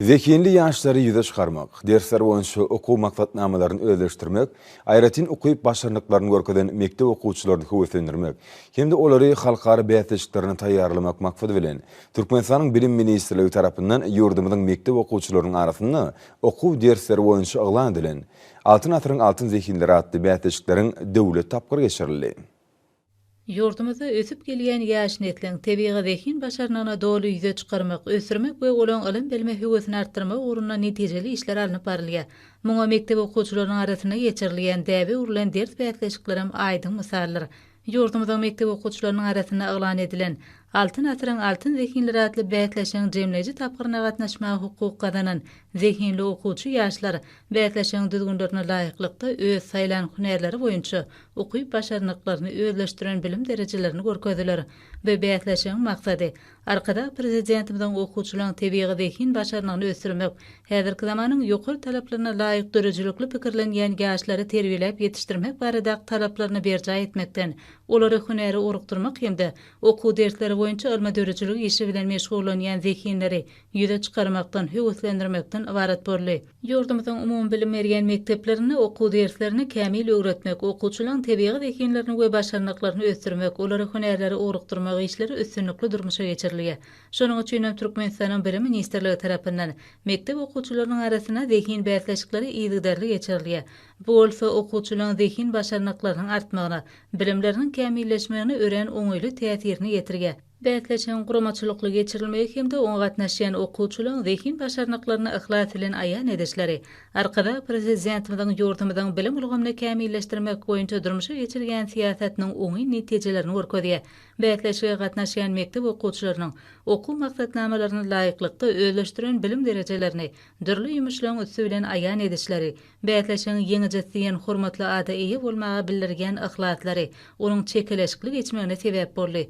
Zekinli yaşları yüze çıkarmak, dersler boyunca okuw maksatnamalaryny özleşdirmek, aýratyn okuyup başarnyklaryny görkezden mektep okuwçylaryny höwetlendirmek, hem de olary halkara bäýatçyklaryna taýýarlamak maksady bilen Türkmenistanyň Bilim Ministrligi tarapyndan ýurdumyzyň mektep okuwçylarynyň arasynda okuw dersleri boyunca eglan edilen Altyn atyryň altyn zekinleri atly bäýatçylaryň döwlet tapgyry geçirildi. Yurdumyzda ösüp gelýän ýaş netliň tebigy zekin başarynyna doly ýüze çykarmak, ösürmek we olaň ilim bilme höwesini artdyrmak urunna netijeli işler alınıp barylýar. Muňa mektep okuwçylarynyň arasyna geçirilýän däbi urulan ders bäýatleşiklerim aýdym misallar. Yurdumyzda mektep okuwçylarynyň arasyna eglan edilen Altyn atyryň altyn zekinleri atly bäýatleşiň jemleji tapgyryna gatnaşmagy hukuk gazanan zekinli okuwçy ýaşlar bäýatleşiň düzgünlerine laýyklykda öz saýlan hünärleri boýunça okuyup başarnyklaryny özleşdiren bilim derejelerini görkezdiler we bäýatleşiň maksady arkada prezidentimiziň okuwçylaryň tebigy zekin başarnyklaryny ösürmek, häzirki zamanyň ýokary talaplaryna laýyk derejelikli pikirlenýän ýaşlary terbiýelep ýetişdirmek barada talaplaryny berja etmekden, olary hünäri urukdurmak hemde okuw dersleri boyunca ilmi dörejilik işi bilen meşgullanýan zekinleri ýüze çykarmakdan, höwetlendirmekden ibaret boldy. Ýurdumyzyň umumy bilim berýän mekteplerini okuw derslerini kämil öwretmek, okuwçylaryň tebigy zekinlerini we başarnyklaryny ösürmek, olary hünärleri urukdurmak işleri üstünlikli durmuşa geçirilýär. Şonuň üçin Türkmenistanyň Bilim Ministrligi tarapyndan mektep okuwçylarynyň arasyna zekin bäýatleşikleri ýygydarly geçirilýär. Bu bolsa okuwçylaryň zekin başarnyklarynyň artmagyna, bilimleriniň kämilleşmegine ören oňuýly täsirini ýetirýär. Bäýatleşiň guramaçylykly geçirilmegi hemde oňa gatnaşýan okuwçylaryň zekin başarnyklaryny ihlas bilen aýan edişleri arkada prezidentimiziň ýurdumyzyň bilim ulgamyny kämilleşdirmek boýunça durmuşa geçirgen siýasatnyň oňy netijelerini görkezýär. Bäýatleşige gatnaşýan mektep okuwçylarynyň okuw maksatnamalaryny laýyklykda özleşdiren bilim derejelerini dürli ýumuşlaryň üstü bilen aýan edişleri, bäýatleşiň ýeňijesdiýen hormatly ada eýe bolmagy bildirgen ihlaslary, onuň çekeleşikli geçmegine sebäp boldy.